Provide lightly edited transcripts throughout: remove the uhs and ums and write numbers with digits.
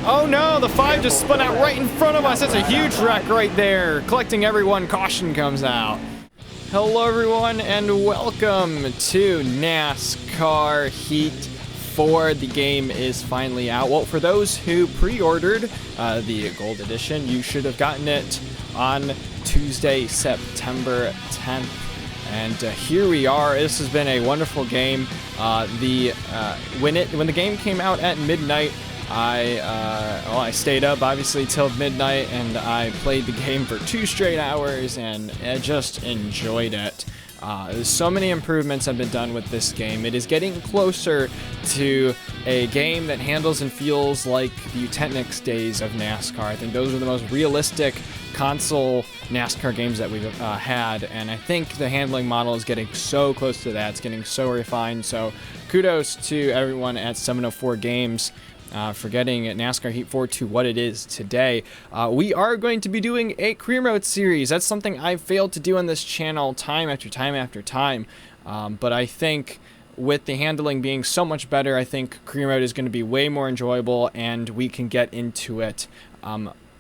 Oh no, the 5 just spun out right in front of us. That's a huge wreck right there. Collecting everyone, caution comes out. Hello everyone and welcome to NASCAR Heat 4. The game is finally out. Well, for those who pre-ordered the Gold Edition, you should have gotten it on Tuesday, September 10th. And here we are. This has been a wonderful game. When the game came out at midnight, I stayed up obviously till midnight and I played the game for 2 straight hours and I just enjoyed it. So many improvements have been done with this game. It is getting closer to a game that handles and feels like the Eugenics days of NASCAR. I think those are the most realistic console NASCAR games that we've had, and I think the handling model is getting so close to that. It's getting so refined. So kudos to everyone at 704 Games for getting NASCAR Heat 4 to what it is today. We are going to be doing a career mode series. That's something I've failed to do on this channel time after time after time. But I think with the handling being so much better, I think career mode is going to be way more enjoyable and we can get into it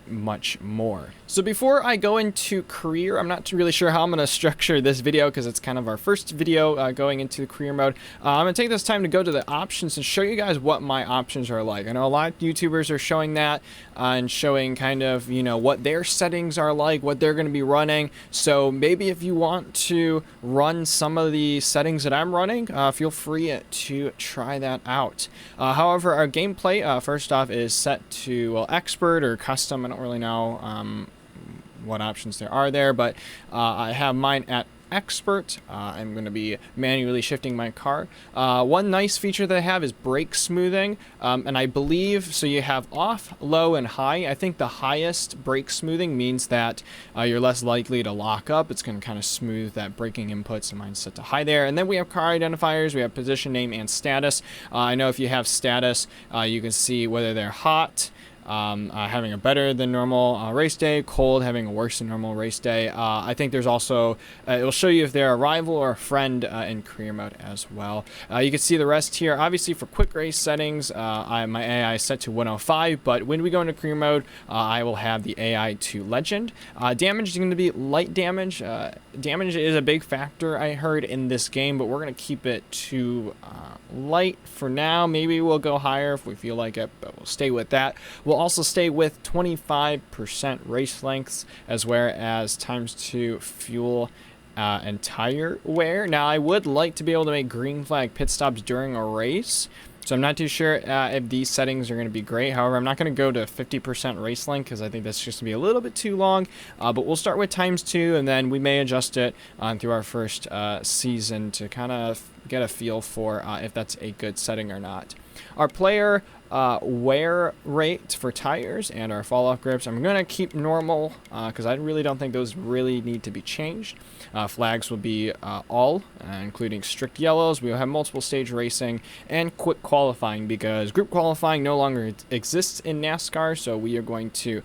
much more. So before I go into career, I'm not really sure how I'm going to structure this video because it's kind of our first video going into career mode. I'm going to take this time to go to the options and show you guys what my options are like. I know a lot of YouTubers are showing that and showing kind of, you know, what their settings are like, what they're going to be running. So maybe if you want to run some of the settings that I'm running, feel free to try that out. However, our gameplay, first off, is set to, well, expert or custom. I don't really know what options there are there, but I have mine at expert. I'm going to be manually shifting my car. One nice feature that I have is brake smoothing, and I believe, so you have off, low, and high. I think the highest brake smoothing means that you're less likely to lock up. It's going to kind of smooth that braking input, so mine's set to high there. And then we have car identifiers. We have position, name, and status. I know if you have status, you can see whether they're hot, having a better than normal race day, cold, having a worse than normal race day. I think there's also, it will show you if they're a rival or a friend in career mode as well. You can see the rest here. Obviously for quick race settings, my AI is set to 105, but when we go into career mode, I will have the AI to legend. Damage is going to be light damage. Damage is a big factor, I heard, in this game, but we're going to keep it to light for now. Maybe we'll go higher if we feel like it, but we'll stay with that. We'll also stay with 25% race lengths as well as ×2 fuel and tire wear. Now, I would like to be able to make green flag pit stops during a race, so I'm not too sure if these settings are going to be great. However, I'm not going to go to 50% race length because I think that's just going to be a little bit too long. But we'll start with ×2, and then we may adjust it through our first season to kind of get a feel for if that's a good setting or not. Our player wear rate for tires and our fall-off grips, I'm going to keep normal because I really don't think those really need to be changed. Flags will be all, including strict yellows. We will have multiple stage racing and quick qualifying because group qualifying no longer exists in NASCAR, so we are going to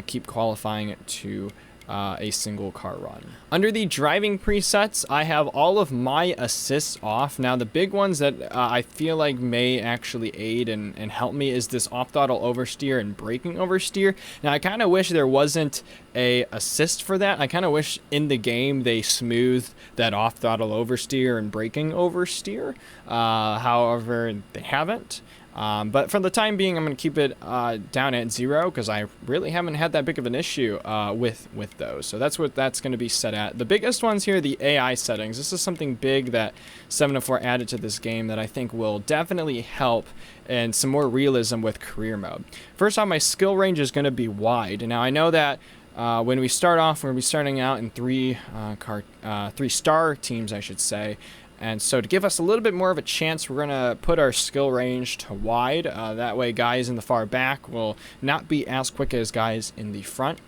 keep qualifying to a single car run. Under the driving presets, I have all of my assists off. Now, the big ones that I feel like may actually aid and help me is this off-throttle oversteer and braking oversteer. Now, I kind of wish there wasn't a assist for that. I kind of wish in the game they smoothed that off-throttle oversteer and braking oversteer. However, they haven't. But for the time being, I'm going to keep it down at 0 because I really haven't had that big of an issue with those. So that's what that's going to be set at. The biggest ones here, the AI settings. This is something big that 704 added to this game that I think will definitely help and some more realism with career mode. First off, my skill range is going to be wide. Now, I know that when we start off, we're going to be starting out in 3-star teams, I should say. And so to give us a little bit more of a chance, we're going to put our skill range to wide. That way guys in the far back will not be as quick as guys in the front.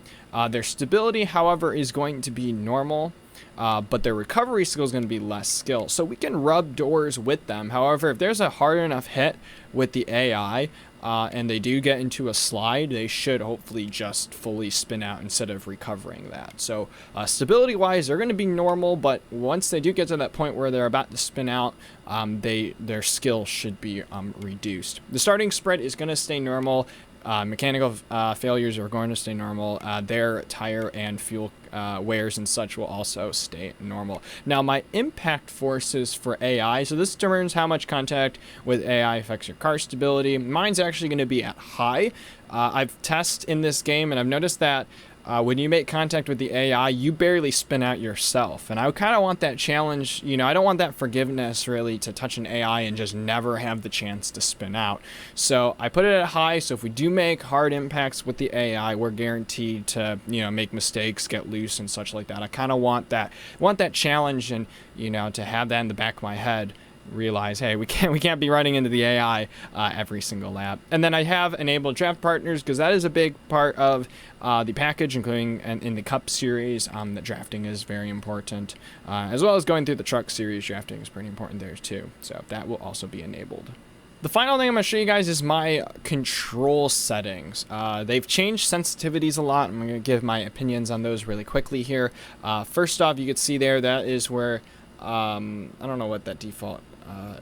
Their stability, however, is going to be normal. But their recovery skill is going to be less skill. So we can rub doors with them. However, if there's a hard enough hit with the AI, and they do get into a slide, they should hopefully just fully spin out instead of recovering that. So stability wise, they're going to be normal, but once they do get to that point where they're about to spin out, their skill should be reduced. The starting spread is going to stay normal. Mechanical failures are going to stay normal. Their tire and fuel wears and such will also stay normal. Now, my impact forces for AI, so this determines how much contact with AI affects your car stability. Mine's actually going to be at high. I've tested in this game, and I've noticed that when you make contact with the AI, you barely spin out yourself. And I kind of want that challenge. You know, I don't want that forgiveness really to touch an AI and just never have the chance to spin out. So I put it at high. So if we do make hard impacts with the AI, we're guaranteed to, you know, make mistakes, get loose and such like that. I kind of want that challenge, and, you know, to have that in the back of my head. Realize, hey, we can't be running into the AI every single lap. And then I have enabled draft partners, because that is a big part of the package, including in the Cup series. The drafting is very important, as well as going through the Truck series. Drafting is pretty important there too, so that will also be enabled. The final thing I'm going to show you guys is my control settings. They've changed sensitivities a lot. I'm going to give my opinions on those really quickly here. First off, you can see there, that is where I don't know what that default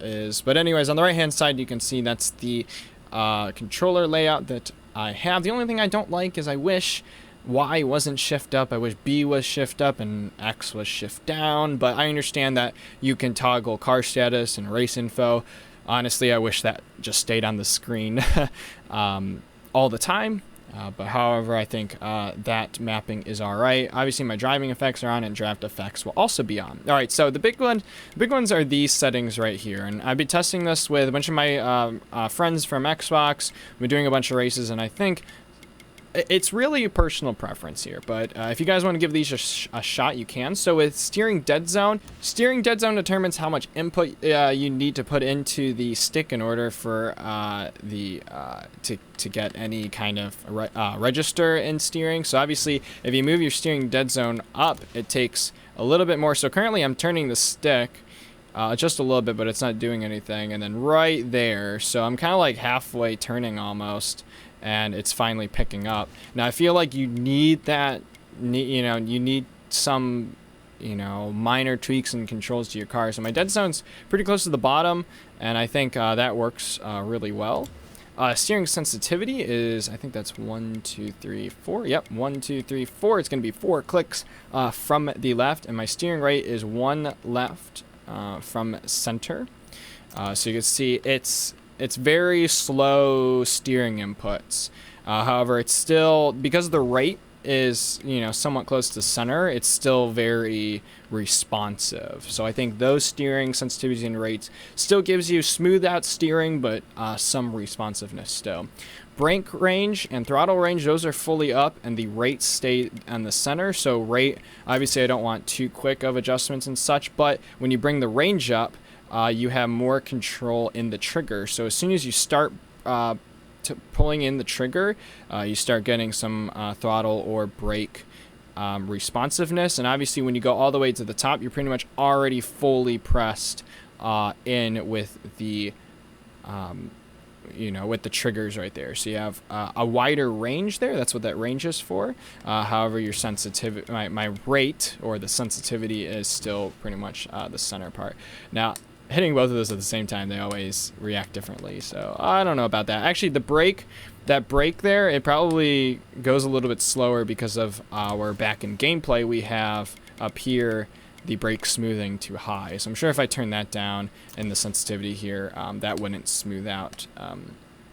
is, but anyways, on the right hand side you can see that's the controller layout that I have. The only thing I don't like is I wish Y wasn't shift up. I wish B was shift up and X was shift down, but I understand that you can toggle car status and race info. Honestly, I wish that just stayed on the screen all the time. But however, I think that mapping is all right. Obviously, my driving effects are on, and draft effects will also be on. All right, so the big ones are these settings right here, and I've been testing this with a bunch of my friends from Xbox. We've been doing a bunch of races, and I think it's really a personal preference here, but if you guys want to give these a shot, you can. So with steering dead zone determines how much input you need to put into the stick in order for to get any kind of register in steering. So obviously, if you move your steering dead zone up, it takes a little bit more. So currently, I'm turning the stick just a little bit, but it's not doing anything. And then right there, so I'm kind of like halfway turning almost, and it's finally picking up. Now I feel like you need that, you need some, minor tweaks and controls to your car. So my dead zone's pretty close to the bottom, and I think that works really well. Steering sensitivity is, I think that's 1, 2, 3, 4. Yep, 1, 2, 3, 4. It's going to be 4 clicks from the left, and my steering rate is 1 left from center. So you can see it's very slow steering inputs. However, it's still, because the rate is, somewhat close to center, it's still very responsive. So I think those steering sensitivities and rates still gives you smooth out steering, but some responsiveness still. Brake range and throttle range, those are fully up, and the rates stay on the center. So rate, obviously I don't want too quick of adjustments and such, but when you bring the range up, you have more control in the trigger. So as soon as you start pulling in the trigger, you start getting some throttle or brake responsiveness. And obviously when you go all the way to the top, you're pretty much already fully pressed in with the with the triggers right there. So you have a wider range there. That's what that range is for. However, your sensitivity, my rate or the sensitivity is still pretty much the center part. Now, hitting both of those at the same time, they always react differently. So I don't know about that. Actually, that brake there, it probably goes a little bit slower because of our back in gameplay. We have up here the brake smoothing too high. So I'm sure if I turn that down and the sensitivity here, that wouldn't smooth out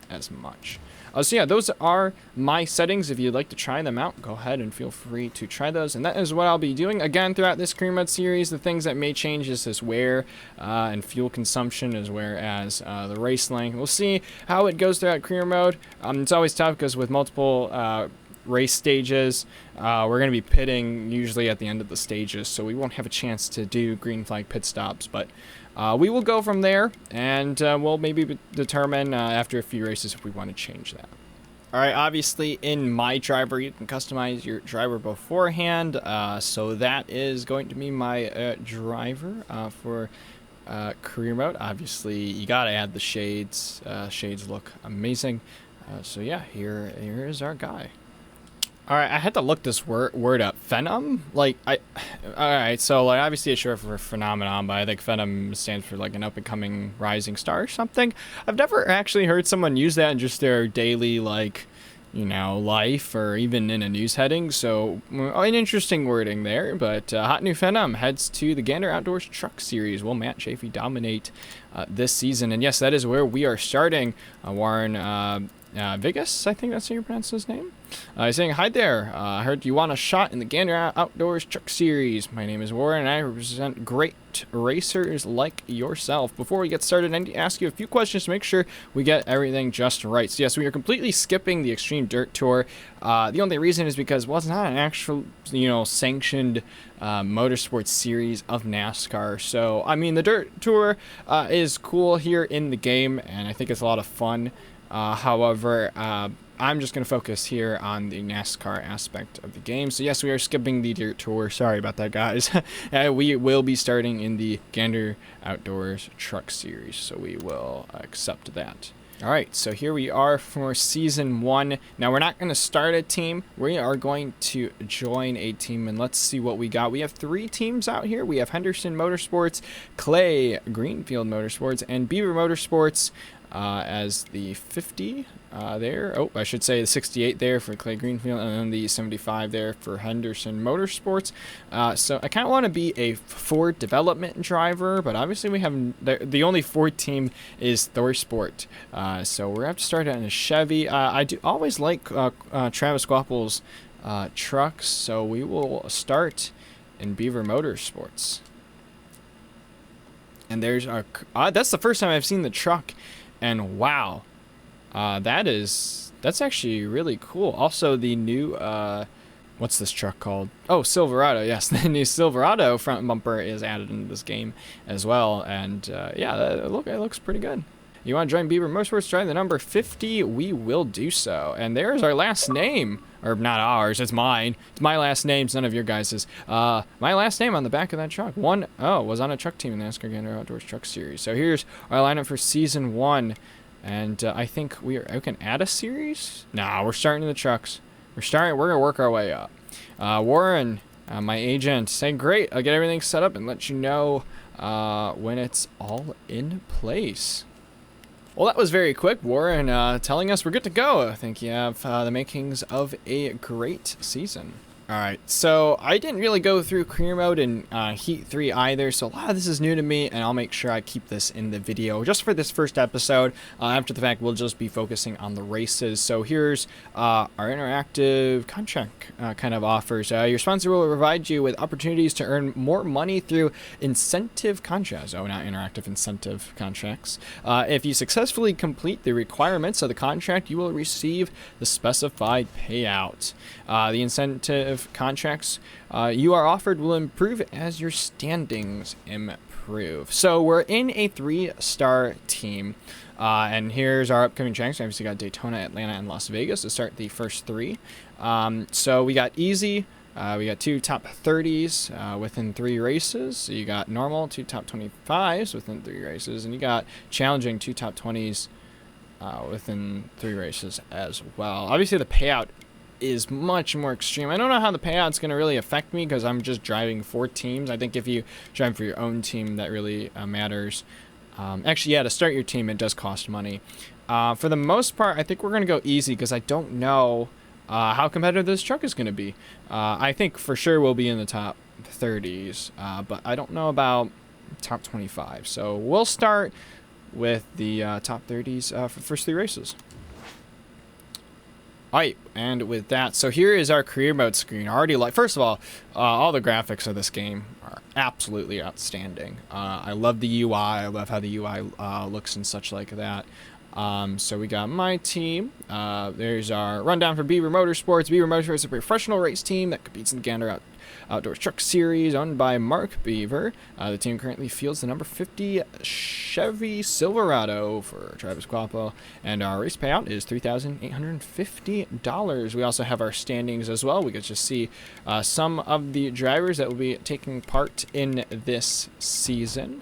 as much. So yeah, those are my settings. If you'd like to try them out, go ahead and feel free to try those. And that is what I'll be doing again throughout this career mode series. The things that may change is this wear and fuel consumption, as well as the race length. We'll see how it goes throughout career mode. It's always tough because with multiple race stages, we're going to be pitting usually at the end of the stages, so we won't have a chance to do green flag pit stops, but we will go from there, and we'll maybe determine after a few races if we want to change that. All right, obviously in My Driver, you can customize your driver beforehand, so that is going to be my driver for career mode. Obviously, you got to add the shades. Shades look amazing. So yeah, here is our guy. All right, I had to look this word up. Phenom? All right, so obviously it's short for phenomenon, but I think Phenom stands for like an up-and-coming rising star or something. I've never actually heard someone use that in just their daily life or even in a news heading. So an interesting wording there. But Hot New Phenom heads to the Gander Outdoors Truck Series. Will Matt Chafee dominate this season? And yes, that is where we are starting. Warren Vigas, I think that's how you pronounce his name. He's saying, hi there. I heard you want a shot in the Gander Outdoors Truck Series. My name is Warren, and I represent great racers like yourself. Before we get started, I need to ask you a few questions to make sure we get everything just right. So yes, we are completely skipping the Extreme Dirt Tour. The only reason is because, well, it's not an actual, sanctioned motorsports series of NASCAR. So, I mean, the Dirt Tour is cool here in the game, and I think it's a lot of fun. However, I'm just going to focus here on the NASCAR aspect of the game. So yes, we are skipping the Dirt Tour. Sorry about that, guys. We will be starting in the Gander Outdoors Truck Series, so we will accept that. All right, so here we are for Season 1. Now, we're not going to start a team. We are going to join a team, and let's see what we got. We have 3 teams out here. We have Henderson Motorsports, Clay Greenfield Motorsports, and Beaver Motorsports as the 50 there. Oh, I should say the 68 there for Clay Greenfield, and then the 75 there for Henderson Motorsports. So I kind of want to be a Ford development driver, but obviously we have the only Ford team is Thor Sport. So we're going to have to start on a Chevy. I do always like Travis Squapple's trucks, so we will start in Beaver Motorsports. And there's our that's the first time I've seen the truck. And wow, that's actually really cool. Also, the new, what's this truck called? Oh, Silverado. Yes, the new Silverado front bumper is added into this game as well. And yeah, it looks pretty good. You want to join Beaver Motorsports, drive the number 50? We will do so. And there's our last name. Or not ours, it's mine. It's my last name, it's none of your guys's. My last name on the back of that truck. Was on a truck team in the NASCAR Gander Outdoors Truck Series. So here's our lineup for Season 1. And I think we can add a series? Nah, we're starting in the trucks. We're going to work our way up. Warren, my agent, saying, great, I'll get everything set up and let you know when it's all in place. Well, that was very quick, Warren, telling us we're good to go. I think you have the makings of a great season. All right, so I didn't really go through career mode in Heat 3 either, so a lot of this is new to me, and I'll make sure I keep this in the video. Just for this first episode, after the fact, we'll just be focusing on the races. So here's our interactive contract kind of offers. Your sponsor will provide you with opportunities to earn more money through incentive contracts. Oh, not interactive, incentive contracts. If you successfully complete the requirements of the contract, you will receive the specified payout. The incentive contracts you are offered will improve as your standings improve. So we're in a 3-star team, and here's our upcoming tracks. We obviously got Daytona, Atlanta, and Las Vegas to start the first 3. So we got easy. We got 2 top 30s within 3 races. So you got normal, 2 top 25s within 3 races, and you got challenging 2 top 20s within 3 races as well. Obviously, the payout is much more extreme. I don't know how the payout's going to really affect me because I'm just driving for teams. I think if you drive for your own team, that really matters. Actually, yeah, to start your team, it does cost money. For the most part, I think we're going to go easy because I don't know how competitive this truck is going to be. I think for sure we'll be in the top 30s, but I don't know about top 25. So we'll start with the top 30s for the first 3 races. Alright, and with that, so here is our career mode screen. I already like, first of all the graphics of this game are absolutely outstanding. I love the UI. I love how the UI looks and such like that. So we got my team. There's our rundown for Beaver Motorsports. Beaver Motorsports is a professional race team that competes in the Gander Outdoors Truck Series, owned by Mark Beaver. The team currently fields the number 50 Chevy Silverado for Travis Squapple, and our race payout is $3,850. We also have our standings as well. We could just see some of the drivers that will be taking part in this season.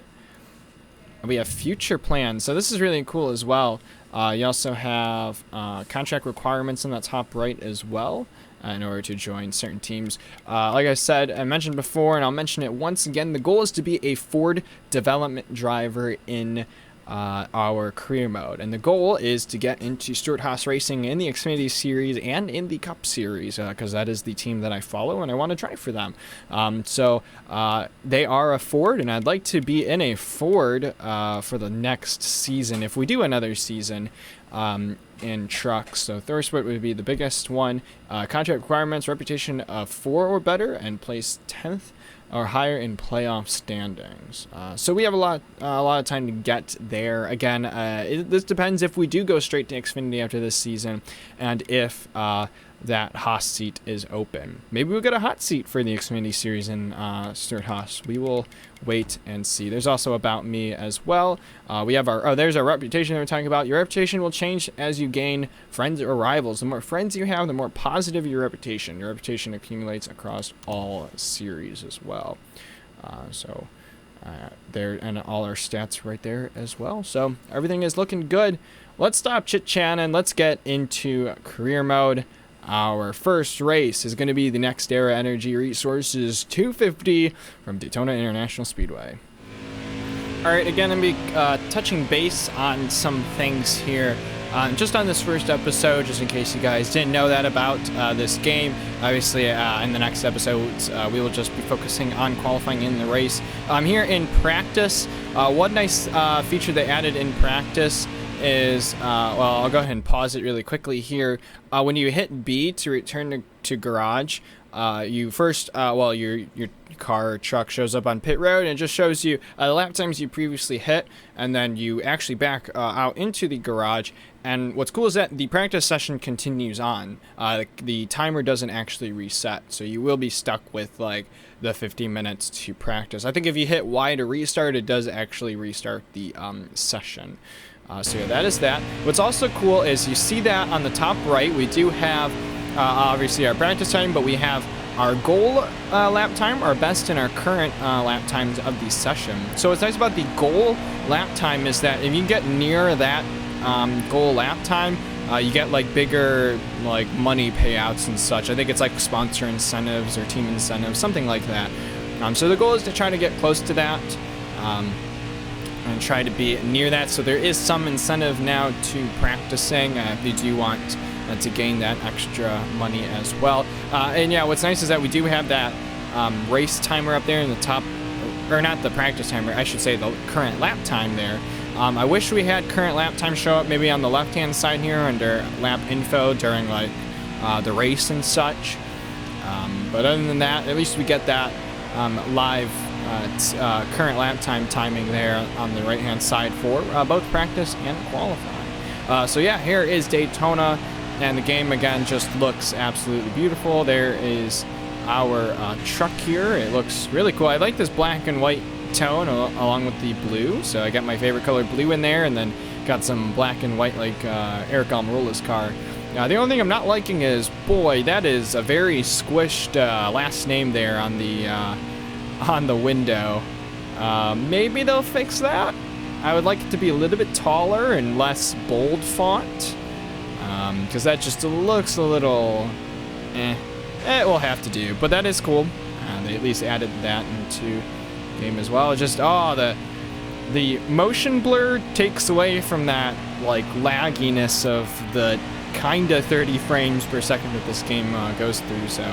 We have future plans, so this is really cool as well. You also have contract requirements in that top right as well in order to join certain teams. Like I said, I mentioned before, and I'll mention it once again, the goal is to be a Ford development driver in our career mode. And the goal is to get into Stewart-Haas Racing in the Xfinity Series and in the Cup Series, because that is the team that I follow and I want to drive for them. So they are a Ford, and I'd like to be in a Ford for the next season if we do another season in trucks. So Thorsport would be the biggest one. Contract requirements, reputation of 4 or better, and place 10th or higher in playoff standings. So we have a lot of time to get there. Again, this depends if we do go straight to Xfinity after this season, and if that Haas seat is open. Maybe we'll get a hot seat for the Xfinity Series in Stewart-Haas. We will wait and see. There's also about me as well. We have there's our reputation that we're talking about. Your reputation will change as you gain friends or rivals. The more friends you have, the more positive your reputation. Your reputation accumulates across all series as well. There, and all our stats right there as well. So everything is looking good. Let's stop chit-chatting. Let's get into career mode. Our first race is going to be the NextEra Energy Resources 250 from Daytona International Speedway. All right, again, I'm going to be touching base on some things here. Just on this first episode, just in case you guys didn't know that about this game. Obviously, in the next episodes, we will just be focusing on qualifying in the race. Here in practice, one nice feature they added in practice is, well, I'll go ahead and pause it really quickly here. When you hit B to return to garage, you first, your car or truck shows up on pit road, and it just shows you the lap times you previously hit, and then you actually back out into the garage. And what's cool is that the practice session continues on. The timer doesn't actually reset, so you will be stuck with like the 15 minutes to practice. I think if you hit Y to restart, it does actually restart the session. So yeah, that is that. What's also cool is you see that on the top right, we do have obviously our practice time, but we have our goal lap time, our best and our current lap times of the session. So what's nice about the goal lap time is that if you get near that goal lap time, you get like bigger like money payouts and such. I think it's like sponsor incentives or team incentives, something like that. So the goal is to try to get close to that. And try to be near that, so there is some incentive now to practicing if you do want to gain that extra money as well. And yeah, what's nice is that we do have that race timer up there in the top, or not the practice timer, I should say the current lap time there. I wish we had current lap time show up maybe on the left hand side here under lap info during like the race and such. But other than that, at least we get that live current lap time timing there on the right hand side for both practice and qualifying. So yeah, here is Daytona, and the game again just looks absolutely beautiful. There is our truck here. It looks really cool. I like this black and white tone along with the blue, so I got my favorite color blue in there, and then got some black and white like Eric Almirola's car. The only thing I'm not liking is, boy, that is a very squished last name there on the window. Maybe they'll fix that. I would like it to be a little bit taller and less bold font, because that just looks a little it will have to do, but that is cool. They at least added that into the game as well. Just the motion blur takes away from that like lagginess of the kinda 30 frames per second that this game goes through. So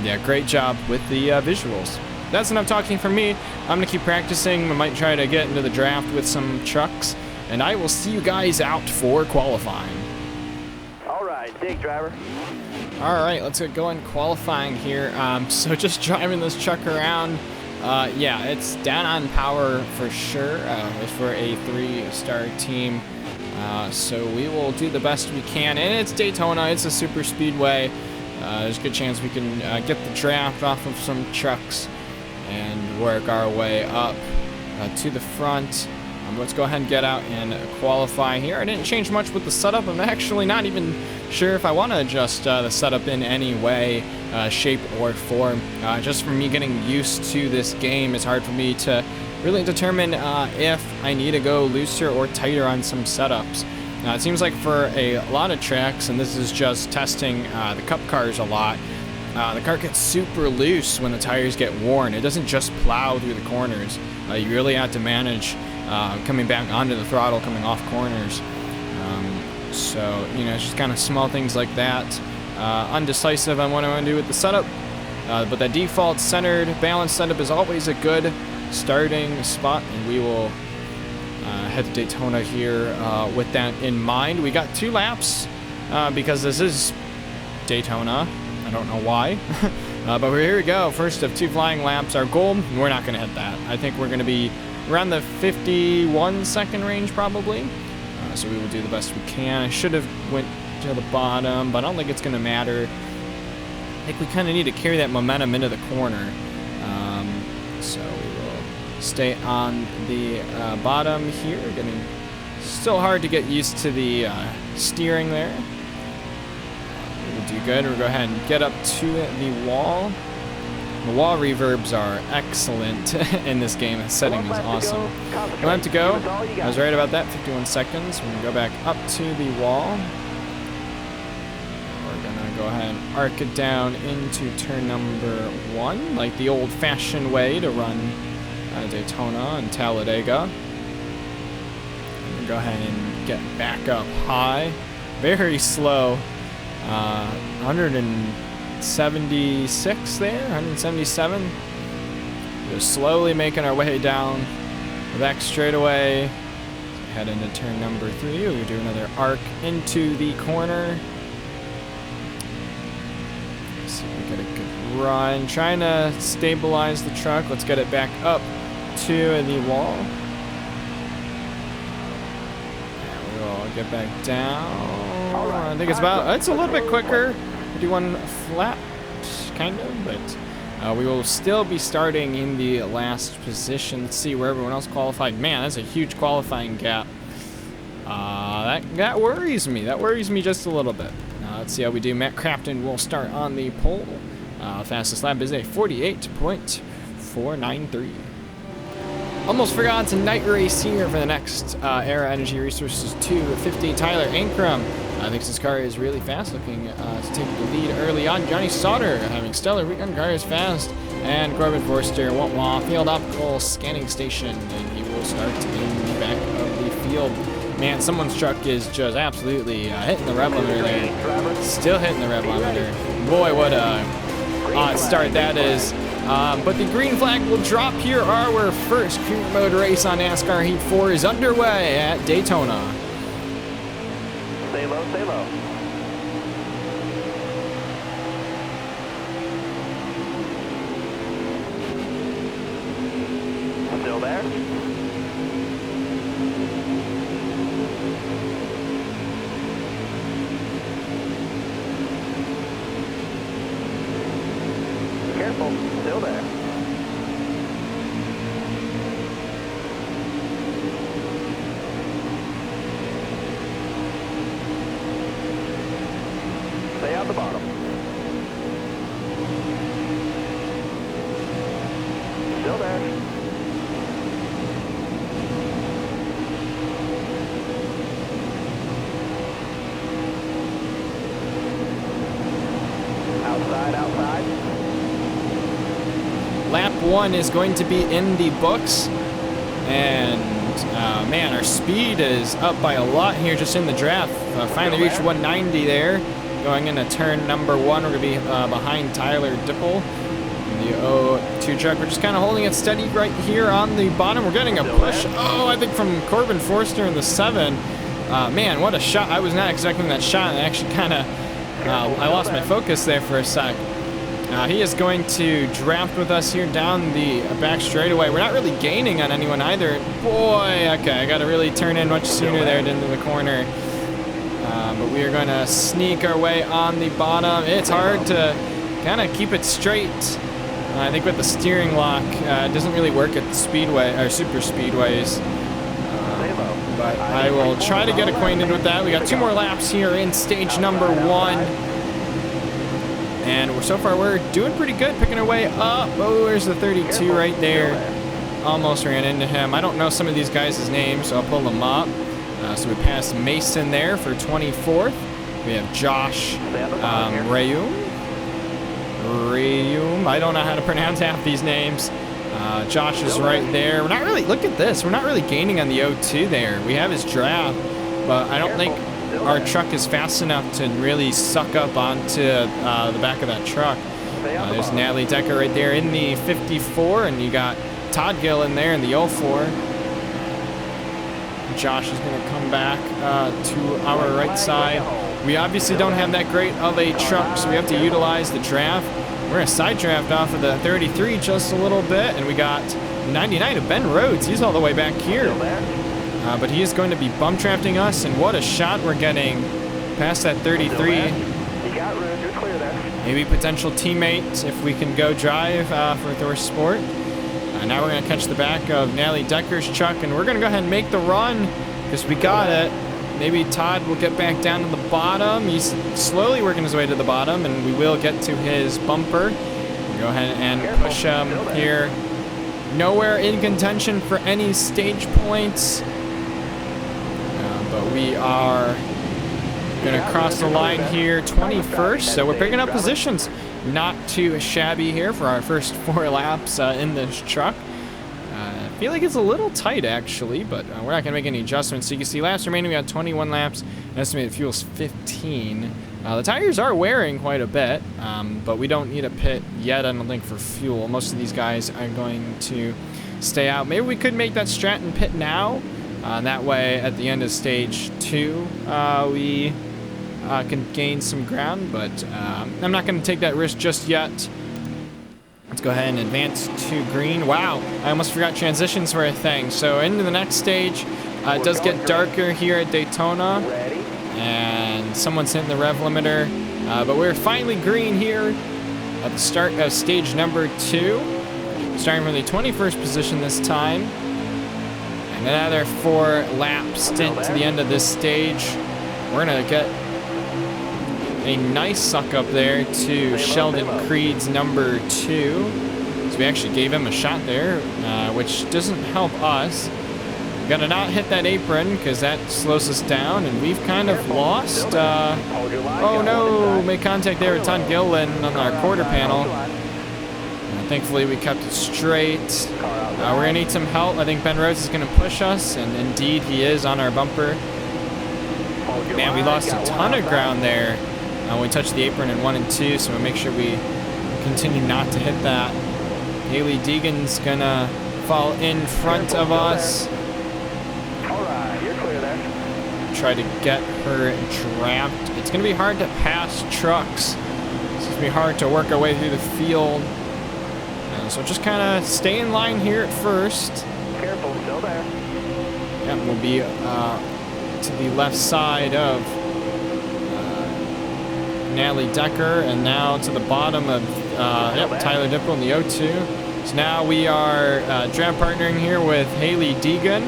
yeah, great job with the visuals. That's enough talking from me. I'm gonna keep practicing. I might try to get into the draft with some trucks, and I will see you guys out for qualifying. All right, dig driver. All right, let's get going qualifying here. So just driving this truck around. Yeah, it's down on power for sure for a 3-star team. So we will do the best we can, and it's Daytona. It's a super speedway. There's a good chance we can get the draft off of some trucks and work our way up to the front. Let's go ahead and get out and qualify here. I didn't change much with the setup. I'm actually not even sure if I want to adjust the setup in any way, shape, or form. Just from me getting used to this game, it's hard for me to really determine if I need to go looser or tighter on some setups. It seems like for a lot of tracks, and this is just testing the Cup cars a lot, the car gets super loose when the tires get worn. It doesn't just plow through the corners. You really have to manage coming back onto the throttle, coming off corners. So, you know, it's just kind of small things like that. Undecisive on what I want to do with the setup. But the default centered balanced setup is always a good starting spot, and we will head to Daytona here with that in mind. We got 2 laps because this is Daytona. I don't know why. But here we go. First of 2 flying laps. Our goal, we're not going to hit that. I think we're going to be around the 51 second range probably. So we will do the best we can. I should have went to the bottom, but I don't think it's going to matter. I think we kind of need to carry that momentum into the corner. So we will stay on the bottom here. Getting still hard to get used to the steering there. We'll do good. We'll go ahead and get up to the wall. The wall reverbs are excellent in this game. The setting is awesome. One lap to go. I was right about that. 51 seconds. We're going to go back up to the wall. We're going to go ahead and arc it down into turn number 1, like the old-fashioned way to run Daytona and Talladega. Go ahead and get back up high. Very slow. 176 there, 177. We're slowly making our way down the back straightaway. So head into turn number 3. We do another arc into the corner. Let's see if we get a good run. Trying to stabilize the truck. Let's get it back up to the wall. And we'll get back down. I think it's a little bit quicker. 51 flat, kind of, but we will still be starting in the last position. Let's see where everyone else qualified. Man, that's a huge qualifying gap. That worries me. That worries me just a little bit. Let's see how we do. Matt Crafton will start on the pole. Fastest lap is a 48.493. Almost forgot to night race here for the next Era Energy Resources 250. Tyler Ankrum thinks his car is really fast, looking to take the lead early on. Johnny Sauter having stellar weekend, car is fast. And Corbin Forster, Wah Field Optical Scanning Station, and he will start in the back of the field. Man, someone's truck is just absolutely hitting the rev limiter there. Still hitting the rev limiter. Boy, what a odd start that is. But the green flag will drop here. Our first career mode race on NASCAR Heat 4 is underway at Daytona. Stay low, stay low. Still there? Careful, still there. Stay on the bottom. Still there. Outside, outside. Lap 1 is going to be in the books, and man, our speed is up by a lot here just in the draft. Finally reached 190 there. Going into turn number 1, we're going to be behind Tyler Dipple in the 02 truck. We're just kind of holding it steady right here on the bottom. We're getting a push, I think from Corbin Forster in the 7. Man, what a shot. I was not expecting that shot. I actually kind of, I lost my focus there for a sec. He is going to draft with us here down the back straightaway. We're not really gaining on anyone either. Boy, okay, I got to really turn in much sooner there into the corner. But we are going to sneak our way on the bottom. It's hard to kind of keep it straight. I think with the steering lock, it doesn't really work at the speedway or super speedways. But I will try to get acquainted with that. We got 2 more laps here in stage number 1. And so far we're doing pretty good, picking our way up. Oh, there's the 32 right there. Almost ran into him. I don't know some of these guys' names, so I'll pull them up. So we passed Mason there for 24th. We have Josh Rayum. I don't know how to pronounce half these names. Josh is right there. We're not really, look at this. We're not really gaining on the O2 there. We have his draft, but I don't think our truck is fast enough to really suck up onto the back of that truck. There's Natalie Decker right there in the 54, and you got Todd Gill in there in the 04. Josh is going to come back to our right side. We obviously don't have that great of a truck, so we have to utilize the draft. We're going to side draft off of the 33 just a little bit, and we got 99 of Ben Rhodes. He's all the way back here. But he is going to be bump drafting us, and what a shot we're getting past that 33. Maybe potential teammate if we can go drive for Thor Sport. Now we're going to catch the back of Natalie Decker's truck, and we're going to go ahead and make the run because we got it. Maybe Todd will get back down to the bottom. He's slowly working his way to the bottom, and we will get to his bumper. We'll go ahead and push him here. Nowhere in contention for any stage points. But we are going to cross the line here, 21st. So we're picking up positions. Not too shabby here for our first 4 laps in this truck. I feel like it's a little tight actually, but we're not going to make any adjustments. So you can see laps remaining, we got 21 laps, estimated fuel's 15. The tires are wearing quite a bit, but we don't need a pit yet, I don't think, for fuel. Most of these guys are going to stay out. Maybe we could make that Stratton pit now. That way, at the end of stage 2, we can gain some ground, but I'm not going to take that risk just yet. Let's go ahead and advance to green. Wow, I almost forgot transitions were a thing. So into the next stage, it does get darker here at Daytona, and someone's hitting the rev limiter, but we're finally green here at the start of stage number 2, starting from the 21st position this time. And another 4 lap stint to the end of this stage. We're gonna get a nice suck up there to Sheldon Creed's number 2. So we actually gave him a shot there, which doesn't help us. We gotta not hit that apron because that slows us down, and we've kind of lost. Oh no, made contact there with Todd Gillen on our quarter panel. Thankfully we kept it straight. We're gonna need some help. I think Ben Rhodes is gonna push us, and indeed he is on our bumper. Man, we lost a ton of ground there. We touched the apron in 1 and 2, so we'll make sure we continue not to hit that. Haley Deegan's gonna fall in front of us. Try to get her trapped. It's gonna be hard to pass trucks. It's gonna be hard to work our way through the field. So just kind of stay in line here at first. Careful, still there. Yeah, we'll be to the left side of Natalie Decker, and now to the bottom of Tyler Dipple in the O2. So now we are draft partnering here with Haley Deegan,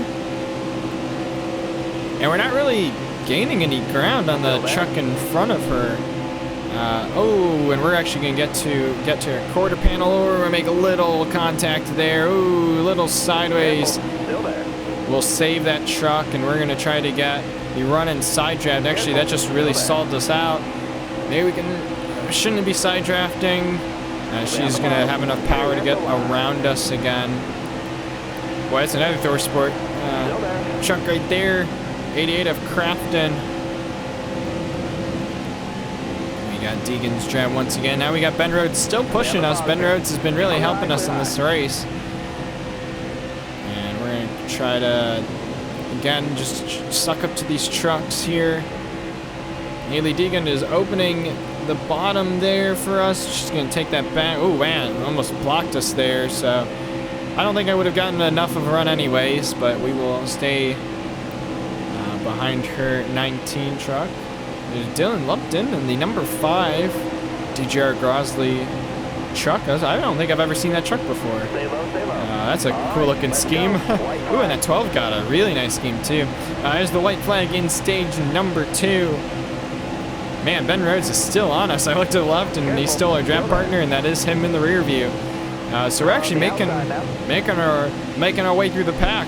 and we're not really gaining any ground on the truck in front of her. And we're actually gonna get to a quarter panel, or we'll make a little contact there. Ooh, little sideways. We'll save that truck, and we're gonna try to get the run and side draft. Actually, that just really stalled us out. Maybe we shouldn't be side drafting. She's gonna have enough power to get around us again. Boy, it's another Thor Sport truck right there. 88 of Crafton. We got Deegan's draft once again. Now we got Ben Rhodes still pushing us. Ben Rhodes has been really helping us in this race. And we're gonna try to, again, just suck up to these trucks here. Haley Deegan is opening the bottom there for us. She's going to take that back. Oh, man, almost blocked us there. So I don't think I would have gotten enough of a run anyways, but we will stay behind her 19 truck. There's Dylan Lupton in the number 5 DJR Grosley truck. I don't think I've ever seen that truck before. That's a cool looking scheme. Ooh, and that 12 got a really nice scheme too. There's the white flag in stage number 2. Man, Ben Rhodes is still on us. I looked to the left, and he's still our draft partner, and that is him in the rear view. So we're actually making our way through the pack,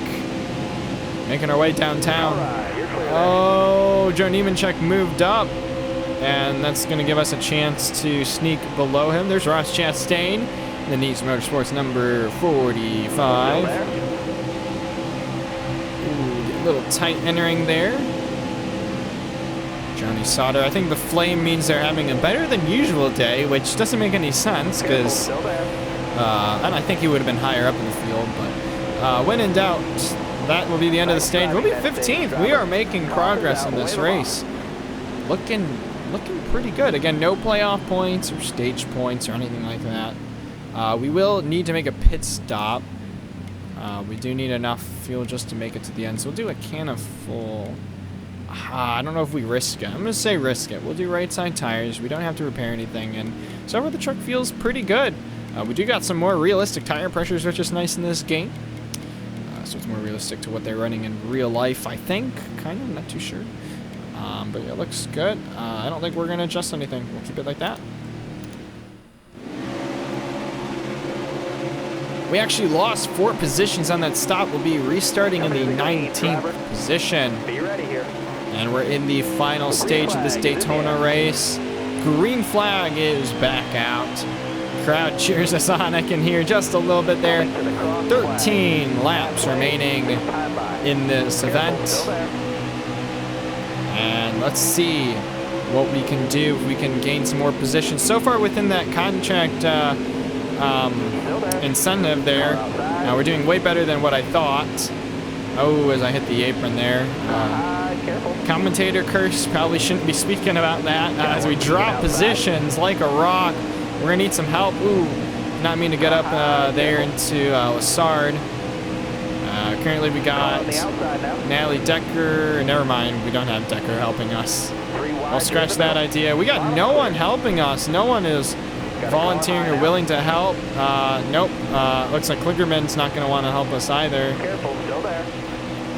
making our way downtown. Oh, Joe Niemanchuk moved up, and that's going to give us a chance to sneak below him. There's Ross Chastain The Nice Motorsports number 45. Ooh, a little tight entering there. Johnny Sauter. I think the flame means they're having a better than usual day, which doesn't make any sense because and I think he would have been higher up in the field. But when in doubt, that will be the end of the stage. We'll be 15th. We are making progress in this race. Looking pretty good. Again, no playoff points or stage points or anything like that. We will need to make a pit stop. We do need enough fuel just to make it to the end, so we'll do a can of full. I don't know if we risk it. I'm going to say risk it. We'll do right side tires. We don't have to repair anything, and so far the truck feels pretty good. We do got some more realistic tire pressures, which is nice in this game. So it's more realistic to what they're running in real life, I think. Kind of, not too sure. But yeah, it looks good. I don't think we're going to adjust anything. We'll keep it like that. We actually lost 4 positions on that stop. We'll be restarting in the 19th position. Be ready here. And we're in the final stage of this Daytona race. Green flag is back out. Crowd cheers us on. I can hear just a little bit there. 13 laps remaining in this event. And let's see what we can do if we can gain some more positions. So far within that contract incentive there, we're doing way better than what I thought. Oh, as I hit the apron there. Commentator curse, probably shouldn't be speaking about that. As we drop positions like a rock, we're going to need some help. Ooh, not mean to get up there into Lassard. Currently we got Natalie Decker. Never mind, we don't have Decker helping us. I'll scratch that idea. We got no one helping us. No one is volunteering or willing to help. Nope. Looks like Klingerman's not going to want to help us either.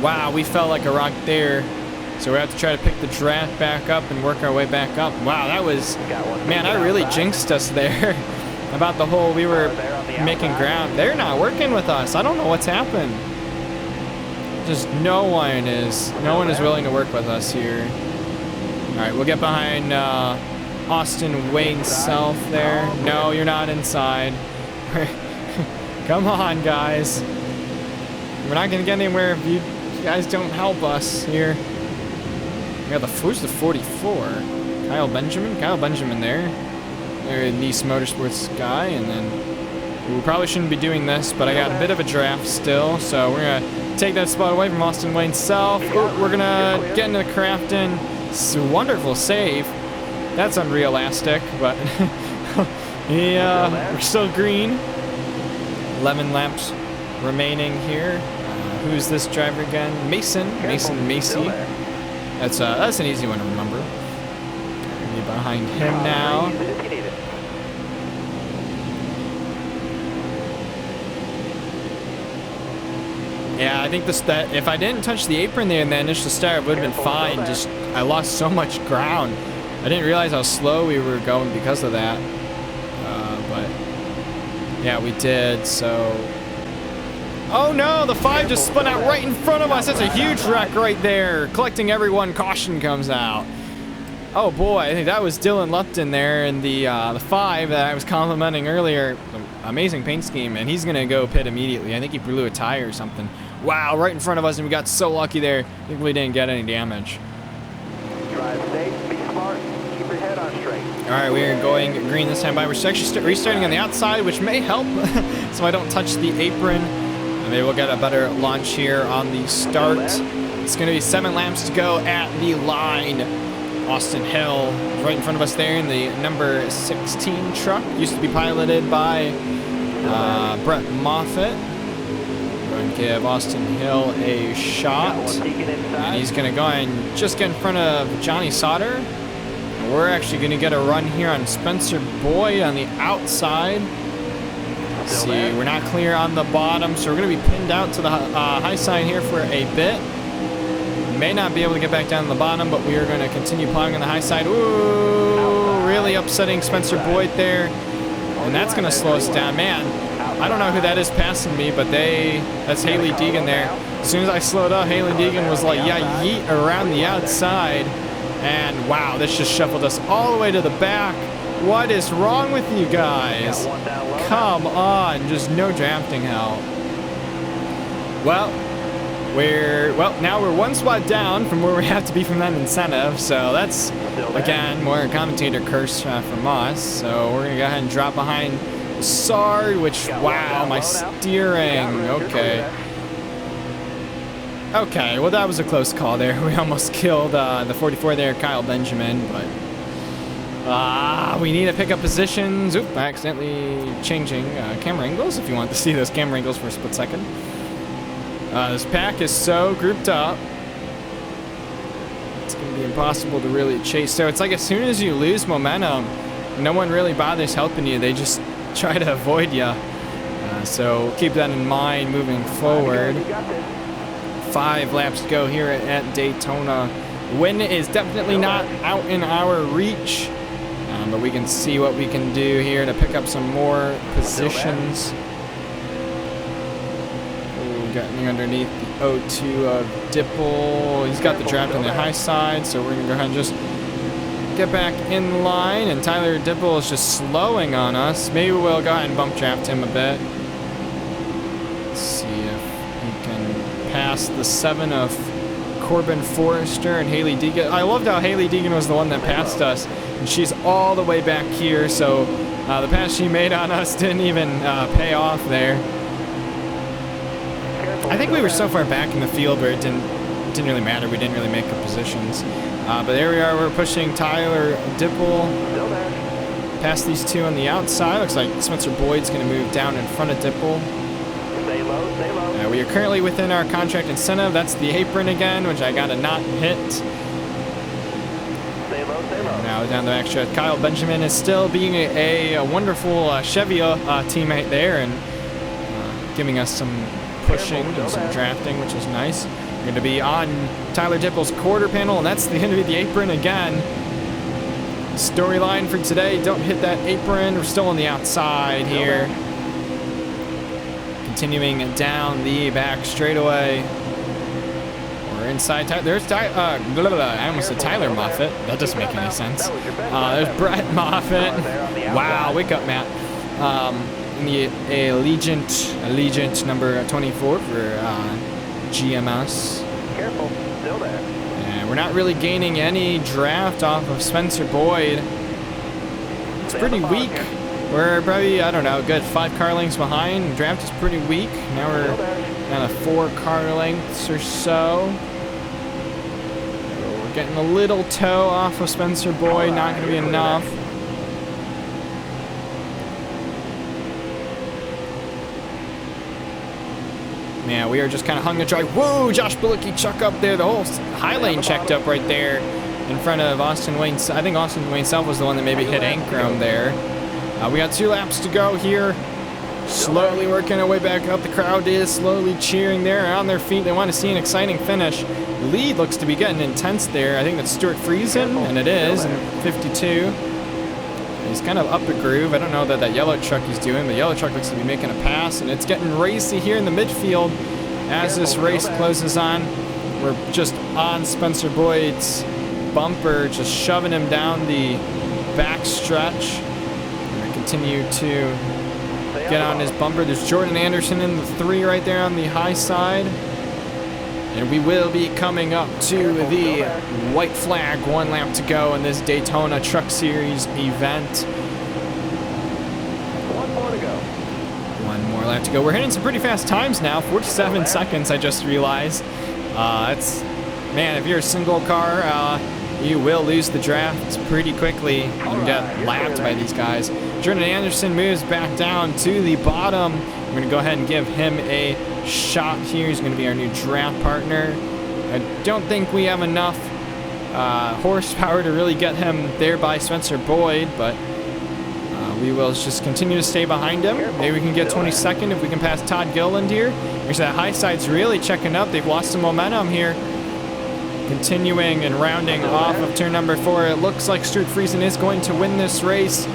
Wow, we fell like a rock there. So we have to try to pick the draft back up and work our way back up. Wow, that was... Man, I really jinxed us there about the whole we were making ground. They're not working with us. I don't know what's happened. Just no one is willing to work with us here. All right, we'll get behind Austin Wayne Self there. No, you're not inside. Come on, guys. We're not gonna get anywhere if you guys don't help us here. We got who's the 44? Kyle Benjamin? Kyle Benjamin there. They're a Nice Motorsports guy, and then we probably shouldn't be doing this, but I got a bit of a draft still, so we're gonna take that spot away from Austin Wayne Self. We're gonna get into the Crafton. It's a wonderful save. That's unrealistic, but yeah, we're still green. 11 laps remaining here. Who's this driver again? Mason Macy. That's an easy one to remember. Be behind him now. Yeah, I think that if I didn't touch the apron there in the initial start, it would have been fine. Just I lost so much ground. I didn't realize how slow we were going because of that. But yeah, we did. So. Oh no, the 5 just spun out right in front of us. That's a huge wreck right there. Collecting everyone, caution comes out. Oh boy, I think that was Dylan Lupton there in the 5 that I was complimenting earlier. Amazing paint scheme, and he's gonna go pit immediately. I think he blew a tire or something. Wow, right in front of us, and we got so lucky there. I think we didn't get any damage. Drive safe, be smart, keep your head on straight. All right, we are going green this time by. We're actually restarting on the outside, which may help, so I don't touch the apron. Maybe we'll get a better launch here on the start. It's going to be 7 laps to go at the line. Austin Hill right in front of us there in the number 16 truck. Used to be piloted by Brett Moffitt. We're going to give Austin Hill a shot. And he's going to go and just get in front of Johnny Sauter. We're actually going to get a run here on Spencer Boyd on the outside. See, we're not clear on the bottom, so we're going to be pinned out to the high side here for a bit. May not be able to get back down to the bottom, but we are going to continue plowing on the high side. Ooh, really upsetting Spencer Boyd there. And that's going to slow us down. Man, I don't know who that is passing me, but that's Haley Deegan there. As soon as I slowed up, Haley Deegan was like, yeah, yeet around the outside. And wow, this just shuffled us all the way to the back. What is wrong with you guys? Come on, just no drafting help. Well, now we're one spot down from where we have to be from that incentive, so that's, again, more commentator curse from us. So we're going to go ahead and drop behind Sard, which, wow, my steering, okay. Okay, well, that was a close call there. We almost killed the 44 there, Kyle Benjamin, but we need to pick up positions. Oop, accidentally changing camera angles, if you want to see those camera angles for a split second. This pack is so grouped up, it's going to be impossible to really chase. So it's like as soon as you lose momentum, no one really bothers helping you. They just try to avoid you. So keep that in mind moving forward. 5 laps to go here at Daytona. Win is definitely not out in our reach, but we can see what we can do here to pick up some more positions. Getting underneath the O2 of Dipple. He's got the draft on the high side, so we're going to go ahead and just get back in line. And Tyler Dipple is just slowing on us. Maybe we'll go ahead and bump draft him a bit. Let's see if he can pass the 7 of Corbin Forrester and Haley Deegan. I loved how Haley Deegan was the one that passed us, and she's all the way back here, so the pass she made on us didn't even pay off there. I think we were so far back in the field where it didn't really matter. We didn't really make up positions. But there we are. We're pushing Tyler Dipple past these two on the outside. Looks like Spencer Boyd's going to move down in front of Dipple. Stay low, stay low. We are currently within our contract incentive. That's the apron again, which I got to not hit. Stay low, stay low. Now down the back stretch. Kyle Benjamin is still being a wonderful Chevy teammate there and giving us some pushing and some drafting, which is nice. We're going to be on Tyler Dipple's quarter panel, and that's the end of the apron again. Storyline for today, don't hit that apron. We're still on the outside here. Continuing down the back straightaway. We're inside. There's I almost said Tyler Moffitt. That doesn't make any sense. There's Brett Moffitt. Wow, wake up, Matt. In the Allegiant number 24 for GMS. Careful, still there. And we're not really gaining any draft off of Spencer Boyd. It's pretty weak. We're probably, I don't know, a good 5 car lengths behind. Draft is pretty weak. Now we're kind of 4 car lengths or so. We're getting a little toe off of Spencer Boyd. Not going to be enough. Yeah, we are just kind of hung to dry. Whoa, Josh Bilicki chuck up there. The whole high lane checked up right there in front of Austin Wayne. I think Austin Wayne Self was the one that maybe hit Ankrum there. We got 2 laps to go here. Slowly working our way back up. The crowd is slowly cheering there on their feet. They want to see an exciting finish. The lead looks to be getting intense there. I think that's Stuart Friesen, and it is in 52. He's kind of up a groove. I don't know that yellow truck he's doing. The yellow truck looks to be making a pass, and it's getting racy here in the midfield as this race closes on. We're just on Spencer Boyd's bumper, just shoving him down the back stretch. We're going to continue to get on his bumper. There's Jordan Anderson in the 3 right there on the high side. And we will be coming up to the white flag. 1 lap to go in this Daytona Truck Series event. 1 more to go. 1 more lap to go. We're hitting some pretty fast times now. 47 seconds, I just realized. Man, if you're a single car, you will lose the draft pretty quickly and get lapped by these guys. Jordan Anderson moves back down to the bottom. We're going to go ahead and give him a shot here. He's going to be our new draft partner. I don't think we have enough horsepower to really get him there by Spencer Boyd, but we will just continue to stay behind him. Maybe we can get 22nd if we can pass Todd Gilliland here. There's that high side's really checking up. They've lost some momentum here. Continuing and rounding off of turn number 4. It looks like Stuart Friesen is going to win this race.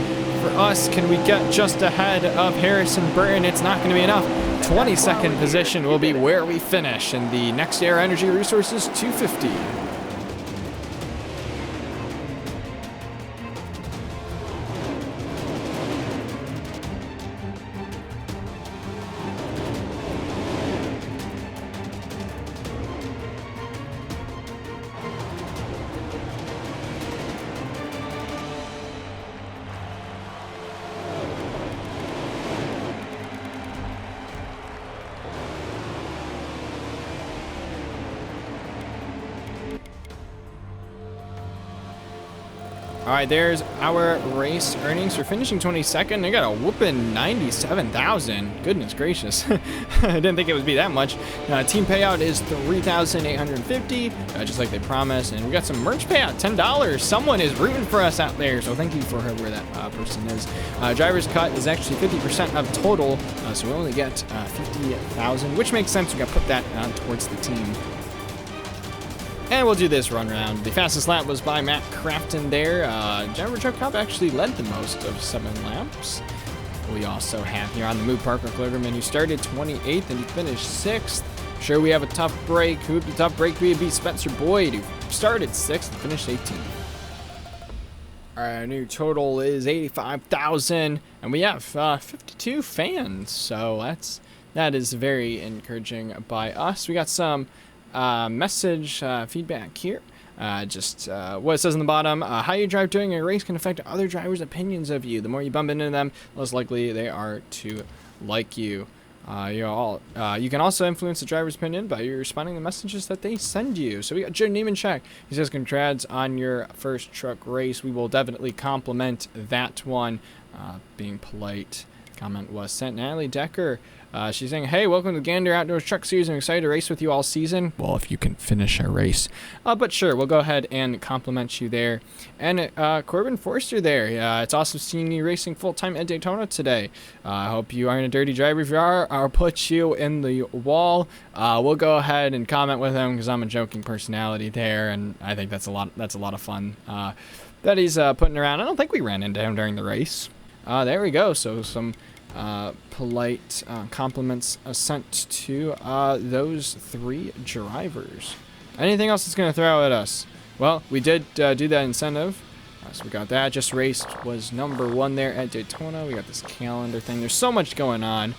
For us, can we get just ahead of Harrison Burton? It's not going to be enough. 22nd position will be where we finish in the Next Air Energy Resources 250. right, there's our race earnings for finishing 22nd. They got a whooping 97,000. Goodness gracious. I didn't think it would be that much. Team payout is $3,850, just like they promised. And we got some merch payout, $10. Someone is rooting for us out there, so thank you for whoever that person is. Driver's cut is actually 50% of total, so we only get 50,000, which makes sense. We got to put that towards the team. And we'll do this run around. The fastest lap was by Matt Crafton there. Jennifer Truck Cup actually led the most of 7 laps. We also have here on the Move Parker Klugerman, who started 28th and he finished 6th. Sure, we have a tough break. Who would the tough break be Spencer Boyd, who started 6th and finished 18th. Our new total is 85,000, and we have 52 fans, so that is very encouraging by us. We got some message feedback here. Just what it says on the bottom: how you drive during a race can affect other drivers' opinions of you. The more you bump into them, less likely they are to like you. You can also influence the driver's opinion by responding to messages that they send you. So we got Joe Niemanchak. He says, "Congrats on your first truck race. We will definitely compliment that one." Being polite. Comment was sent. Natalie Decker. She's saying, "Hey, welcome to the Gander Outdoors Truck Series. I'm excited to race with you all season." Well, if you can finish a race. But sure, we'll go ahead and compliment you there. And Corbin Forster there. It's awesome seeing you racing full-time at Daytona today. I hope you aren't a dirty driver. If you are, I'll put you in the wall. We'll go ahead and comment with him because I'm a joking personality there, and I think that's a lot of fun that he's putting around. I don't think we ran into him during the race. There we go. So some polite compliments sent to those 3 drivers. Anything else that's going to throw at us? Well, we did do that incentive. So we got that. Just Raced was number 1 there at Daytona. We got this calendar thing. There's so much going on.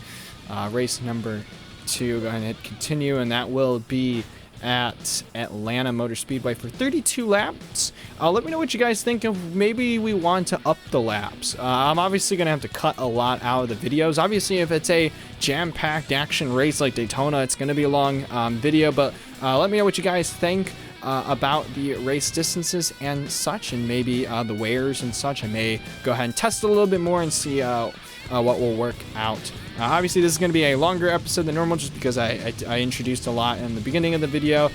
Race number 2, go ahead and hit continue, and that will be at Atlanta Motor Speedway for 32 laps. Let me know what you guys think of. Maybe we want to up the laps. I'm obviously going to have to cut a lot out of the videos. Obviously, if it's a jam-packed action race like Daytona, it's going to be a long video, but let me know what you guys think about the race distances and such, and maybe the wears and such. I may go ahead and test it a little bit more and see what will work out. Obviously, this is going to be a longer episode than normal just because I introduced a lot in the beginning of the video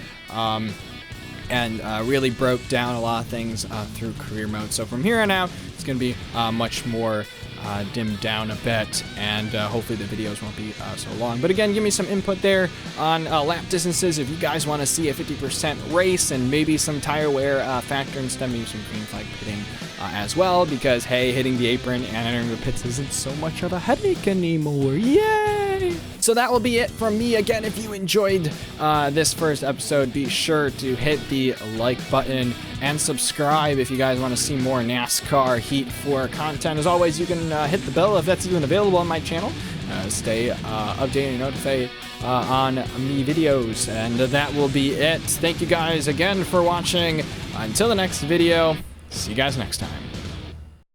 and really broke down a lot of things through career mode. So from here on out, it's going to be much more dimmed down a bit, and hopefully the videos won't be so long. But again, give me some input there on lap distances if you guys want to see a 50% race and maybe some tire wear factor and stuff, maybe some green flag pitting as well, because hey, hitting the apron and entering the pits isn't so much of a headache anymore. Yay! So that will be it from me. Again, if you enjoyed this first episode, be sure to hit the like button and subscribe if you guys want to see more NASCAR Heat 4 content. As always, you can hit the bell if that's even available on my channel. Stay updated and notified on me videos, and that will be it. Thank you guys again for watching. Until the next video, see you guys next time.